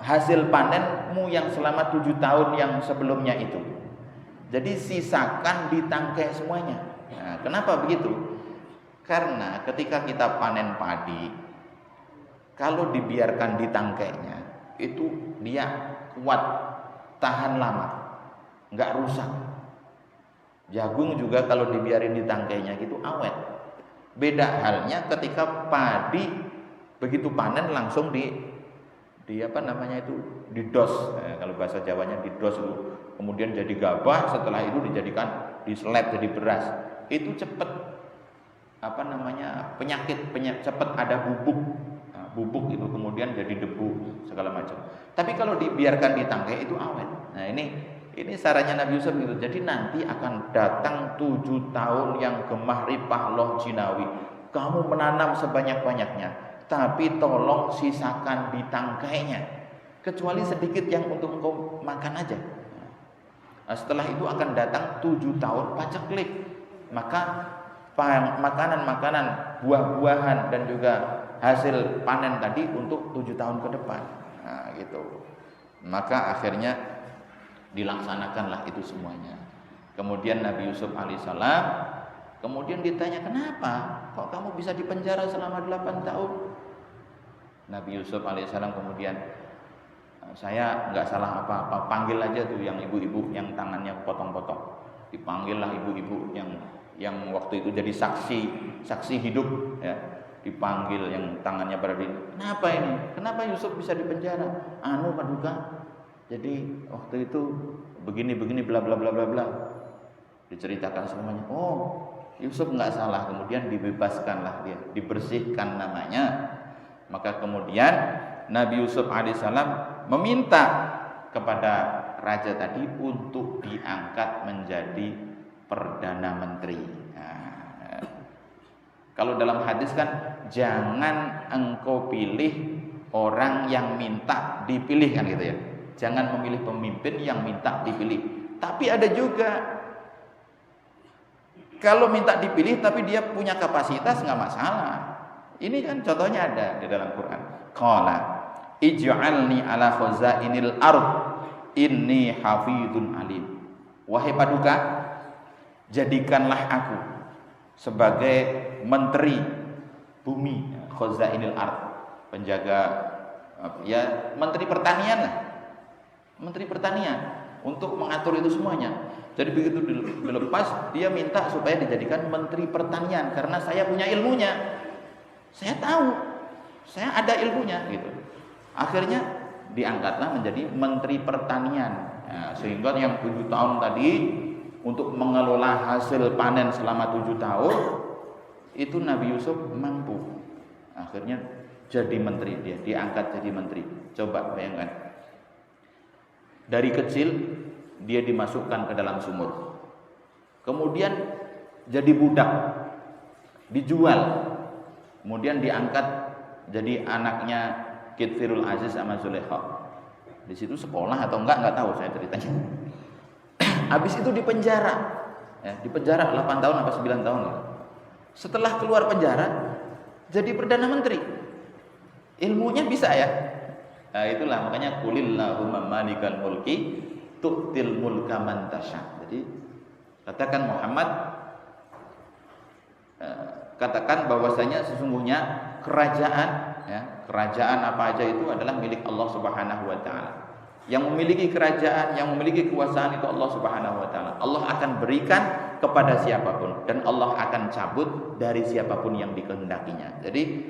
hasil panenmu yang selama 7 tahun yang sebelumnya itu. Jadi sisakan di tangkai semuanya. Nah, kenapa begitu? Karena ketika kita panen padi, kalau dibiarkan di tangkainya, itu dia kuat, tahan lama, nggak rusak. Jagung juga kalau dibiarin di tangkainya itu awet. Beda halnya ketika padi begitu panen langsung didos. Kalau bahasa Jawanya didos itu, kemudian jadi gabah, setelah itu dijadikan diseleb jadi beras. Itu cepat penyakit cepat ada bubuk itu kemudian jadi debu segala macam. Tapi kalau dibiarkan di tangkai itu awet. Nah, ini sarannya Nabi Yusuf gitu. Jadi nanti akan datang 7 tahun yang gemah ripah loh jinawi. Kamu menanam sebanyak-banyaknya, tapi tolong sisakan di tangkainya, kecuali sedikit yang untuk engkau makan aja. Nah, setelah itu akan datang 7 tahun paceklik. Maka makanan-makanan, buah-buahan dan juga hasil panen tadi untuk 7 tahun ke depan. Nah, gitu. Maka akhirnya dilaksanakanlah itu semuanya. Kemudian Nabi Yusuf alaihissalam kemudian ditanya, kenapa kok kamu bisa dipenjara selama 8 tahun? Nabi Yusuf alaihissalam kemudian, saya nggak salah apa-apa, panggil aja tuh yang ibu-ibu yang tangannya potong-potong. Dipanggillah ibu-ibu yang waktu itu jadi saksi hidup ya, dipanggil yang tangannya berada di. Kenapa ini? Kenapa Yusuf bisa dipenjara? Paduka. Jadi waktu itu begini bla bla bla bla bla. Diceritakan semuanya. Oh, Yusuf nggak salah. Kemudian dibebaskanlah dia, dibersihkan namanya. Maka kemudian Nabi Yusuf alaihissalam meminta kepada raja tadi untuk diangkat menjadi Perdana Menteri. Nah, kalau dalam hadis kan, jangan engkau pilih orang yang minta dipilih kan gitu ya. Jangan memilih pemimpin yang minta dipilih. Tapi ada juga kalau minta dipilih tapi dia punya kapasitas nggak masalah. Ini kan contohnya ada di dalam Quran. Qala ij'alni ala khazainil ard inni hafizun alim. Wahai paduka, jadikanlah aku sebagai menteri bumi, khazainil ard, penjaga ya menteri pertanian lah. Menteri pertanian untuk mengatur itu semuanya. Jadi begitu dilepas, dia minta supaya dijadikan menteri pertanian karena saya punya ilmunya. Saya tahu, saya ada ilmunya gitu. Akhirnya diangkatlah menjadi menteri pertanian. Ya, sehingga yang 7 tahun tadi untuk mengelola hasil panen selama 7 tahun itu Nabi Yusuf mampu. Akhirnya jadi menteri, dia diangkat jadi menteri. Coba bayangkan. Dari kecil dia dimasukkan ke dalam sumur. Kemudian jadi budak, dijual. Kemudian diangkat jadi anaknya Kitfirul Aziz sama Zulaikha. Di situ sekolah atau enggak tahu saya ceritanya. Habis itu dipenjara. Ya, dipenjara 8 tahun atau 9 tahun. Setelah keluar penjara jadi perdana menteri. Ilmunya bisa ya. Nah, itulah makanya qulillahumma malikal mulki tu'til mulka man tasha. Jadi katakan Muhammad, katakan bahwasanya sesungguhnya kerajaan apa aja itu adalah milik Allah Subhanahu wa taala. Yang memiliki kerajaan, yang memiliki kekuasaan itu Allah Subhanahu wa taala. Allah akan berikan kepada siapapun dan Allah akan cabut dari siapapun yang dikehendakinya. Jadi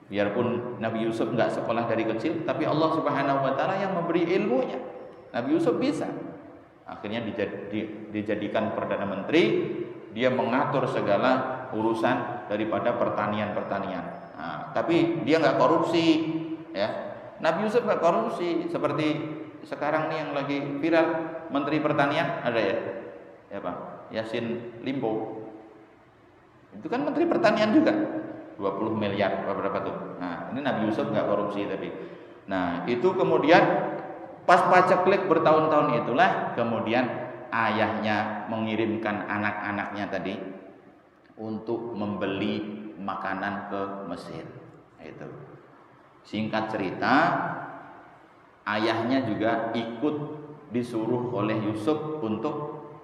biarpun Nabi Yusuf enggak sekolah dari kecil, tapi Allah Subhanahu wa taala yang memberi ilmunya. Nabi Yusuf bisa. Akhirnya dijadikan perdana menteri, dia mengatur segala urusan daripada pertanian. Nah, tapi dia enggak korupsi, ya. Nabi Yusuf enggak korupsi seperti sekarang nih yang lagi viral menteri pertanian ada ya. Ya Pak, Yassin Limpo. Itu kan menteri pertanian juga. 20 miliar berapa tuh. Nah, ini Nabi Yusuf enggak korupsi tapi. Nah, itu kemudian pas paceklik bertahun-tahun itulah kemudian ayahnya mengirimkan anak-anaknya tadi untuk membeli makanan ke Mesir. Itu. Singkat cerita, ayahnya juga ikut disuruh oleh Yusuf untuk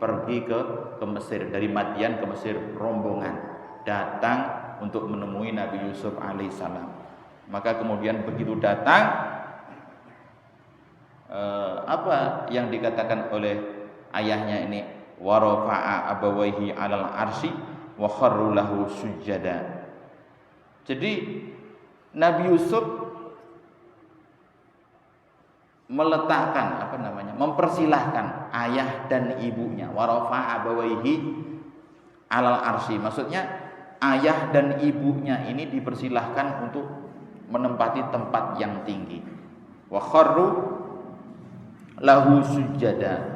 pergi ke Mesir, dari Madian ke Mesir, rombongan datang untuk menemui Nabi Yusuf alaihissalam. Maka kemudian begitu datang, apa yang dikatakan oleh ayahnya ini, wa rafa'a abawaihi 'alal arsy wa kharru lahu sujada. Jadi Nabi Yusuf meletakkan mempersilahkan ayah dan ibunya, wa rafa'a abawaihi 'alal arsy. Maksudnya ayah dan ibunya ini dipersilahkan untuk menempati tempat yang tinggi. Wa kharru lahu sujada.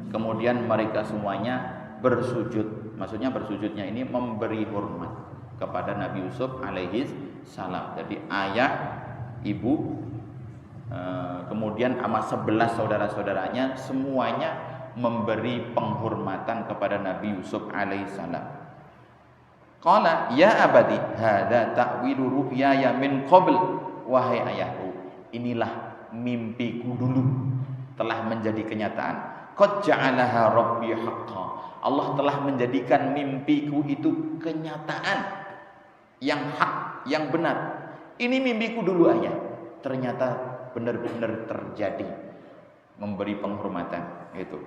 Kemudian mereka semuanya bersujud. Maksudnya bersujudnya ini memberi hormat kepada Nabi Yusuf alaihi salam. Jadi ayah, ibu, kemudian sama 11 saudara-saudaranya semuanya memberi penghormatan kepada Nabi Yusuf alaihi salam. Qala ya abadi hadza ta'wilu ru'yaya min qabl. Wahai ayahku, inilah mimpiku dulu telah menjadi kenyataan. Qad ja'alaha rabbi haqqan. Allah telah menjadikan mimpiku itu kenyataan yang hak, yang benar. Ini mimpiku dulu ayah. Ternyata benar-benar terjadi. Memberi penghormatan itu.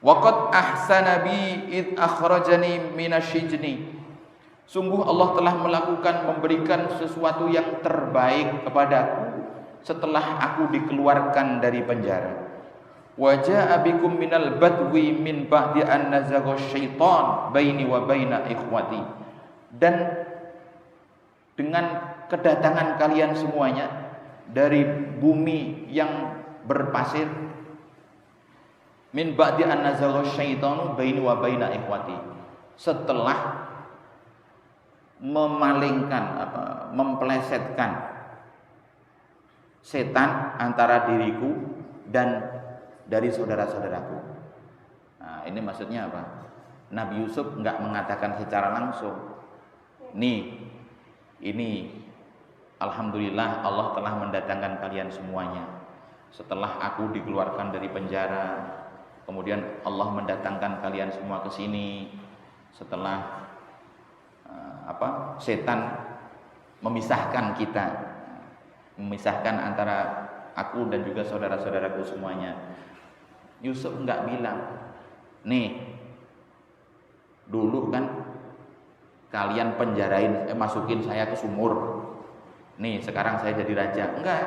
Wa qad ahsana bi id akhrajani minasyijni. Sungguh Allah telah memberikan sesuatu yang terbaik kepadaku setelah aku dikeluarkan dari penjara. Wa jaa bikum minal badwi min ba'di an nazagha syaitan baini wa baina ikhwati. Dan dengan kedatangan kalian semuanya dari bumi yang berpasir, min ba'di an nazagha syaitanu baini wa baina ikhwati. Setelah memalingkan mempelesetkan setan antara diriku dan dari saudara-saudaraku. Nah, ini maksudnya apa? Nabi Yusuf enggak mengatakan secara langsung, ini alhamdulillah Allah telah mendatangkan kalian semuanya. Setelah aku dikeluarkan dari penjara, kemudian Allah mendatangkan kalian semua ke sini. Setelah setan memisahkan kita, memisahkan antara aku dan juga saudara-saudaraku semuanya. Yusuf enggak bilang, dulu kan kalian penjarain, masukin saya ke sumur. Sekarang saya jadi raja. Enggak.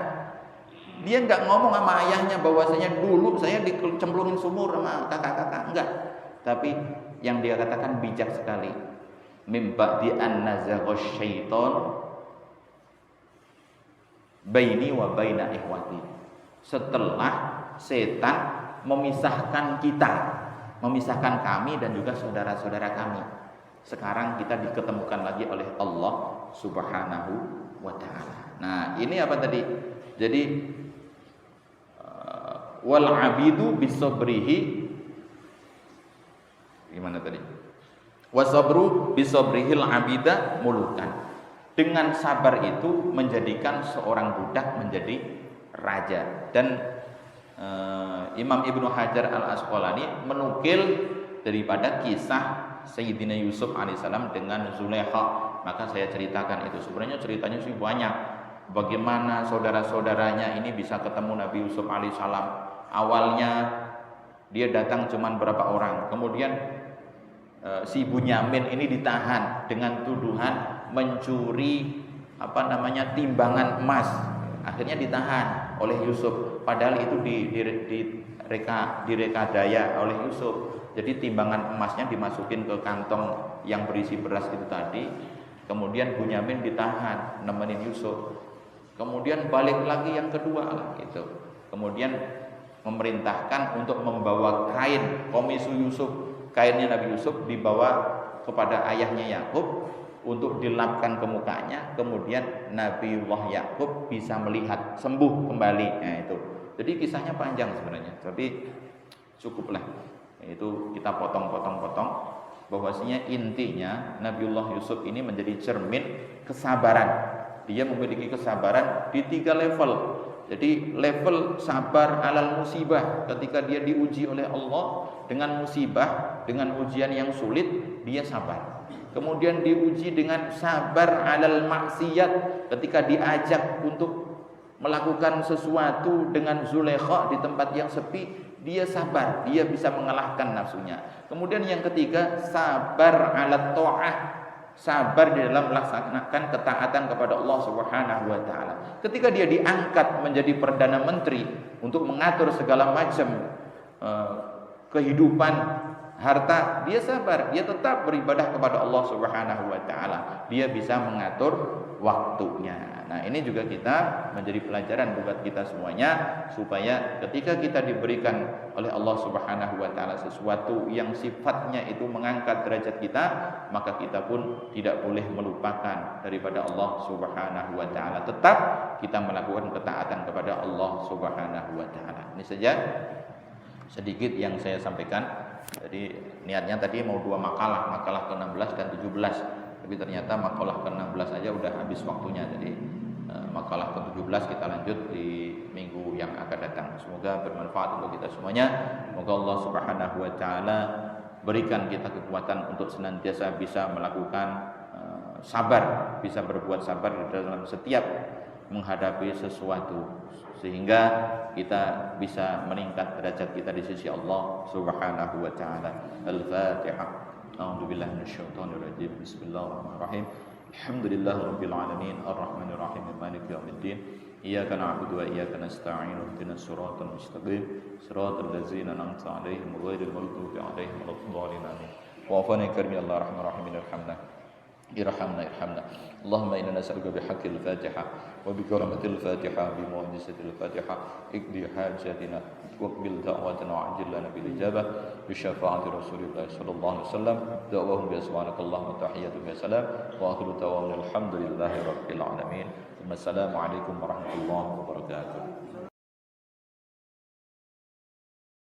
Dia enggak ngomong sama ayahnya bahwasanya dulu saya dicemplungin sumur sama kakak-kakak. Enggak. Tapi yang dia katakan bijak sekali. Mim ba'di an nazagha syaiton baini wa baina ikhwati. Setelah setan memisahkan kita, memisahkan kami dan juga saudara-saudara kami. Sekarang kita diketemukan lagi oleh Allah Subhanahu wa ta'ala. Nah, ini apa tadi? Jadi wal abidu bisabrihi, gimana tadi? Wasabru bisabrihil abida mulukan. Dengan sabar itu menjadikan seorang budak menjadi raja. Dan Imam Ibnu Hajar Al-Asqalani menukil daripada kisah Sayyidina Yusuf alaihissalam dengan Zulaikha. Maka saya ceritakan itu. Sebenarnya ceritanya sih banyak. Bagaimana saudara-saudaranya ini bisa ketemu Nabi Yusuf alaihissalam. Awalnya dia datang cuma berapa orang. Kemudian si Bunyamin ini ditahan dengan tuduhan mencuri timbangan emas. Akhirnya ditahan oleh Yusuf. Padahal itu direkadaya oleh Yusuf. Jadi timbangan emasnya dimasukin ke kantong yang berisi beras itu tadi. Kemudian Bunyamin ditahan nemenin Yusuf. Kemudian balik lagi yang kedua gitu. Kemudian memerintahkan untuk membawa kain komisu Yusuf. Kainnya Nabi Yusuf dibawa kepada ayahnya Yakub untuk dilapkan ke mukanya. Kemudian Nabiullah Yakub bisa melihat sembuh kembali. Nah itu. Jadi kisahnya panjang sebenarnya. Tapi cukuplah. Itu kita potong-potong bahwasanya intinya Nabiullah Yusuf ini menjadi cermin kesabaran. Dia memiliki kesabaran di 3 level. Jadi level sabar alal musibah, ketika dia diuji oleh Allah dengan musibah, dengan ujian yang sulit, dia sabar. Kemudian diuji dengan sabar alal maksiat, ketika diajak untuk melakukan sesuatu dengan Zulaikha di tempat yang sepi, dia sabar, dia bisa mengalahkan nafsunya. Kemudian yang ketiga, sabar ala ta'ah, sabar di dalam melaksanakan ketaatan kepada Allah Subhanahu wa taala. Ketika dia diangkat menjadi perdana menteri untuk mengatur segala macam kehidupan harta, dia sabar, dia tetap beribadah kepada Allah Subhanahu wa taala. Dia bisa mengatur waktunya. Nah, ini juga kita menjadi pelajaran buat kita semuanya, supaya ketika kita diberikan oleh Allah Subhanahu wa taala sesuatu yang sifatnya itu mengangkat derajat kita, maka kita pun tidak boleh melupakan daripada Allah Subhanahu wa taala. Tetap kita melakukan ketaatan kepada Allah Subhanahu wa taala. Ini saja sedikit yang saya sampaikan. Jadi niatnya tadi mau 2 makalah ke-16 dan 17. Tapi ternyata makalah ke-16 aja udah habis waktunya. Jadi makalah ke-17 kita lanjut di minggu yang akan datang. Semoga bermanfaat untuk kita semuanya. Semoga Allah Subhanahu wa taala berikan kita kekuatan untuk senantiasa bisa melakukan sabar, bisa berbuat sabar dalam setiap menghadapi sesuatu, sehingga kita bisa meningkat derajat kita di sisi Allah Subhanahu wa taala. Al-Fatihah. A'udzubillahi minasyaitonir rajim. Bismillahirrahmanirrahim. Alhamdulillahirabbil alamin arrahmanir rahim maliki yaumiddin. Iyyaka na'budu wa iyyaka nasta'in. Ihdinas siratal mustaqim. Siratal ladzina an'amta 'alaihim ghairil maghdubi 'alaihim waladdallin. Wa afana karim ya Allah rahmanir rahim irhamna. ارحمنا ارحمنا اللهم إنا نسألك بحق الفاتحة وبكرامة الفاتحة بمعجزة الفاتحة اقضي حاجاتنا واقبل دعوتنا وعجل لنا بالإجابة بشفاعة رسول الله صلى الله عليه وسلم دعواهم بسبحانك اللهم وتحياتهم يا سلام وآخر دعوانا الحمد لله رب العالمين. السلام عليكم ورحمة الله وبركاته.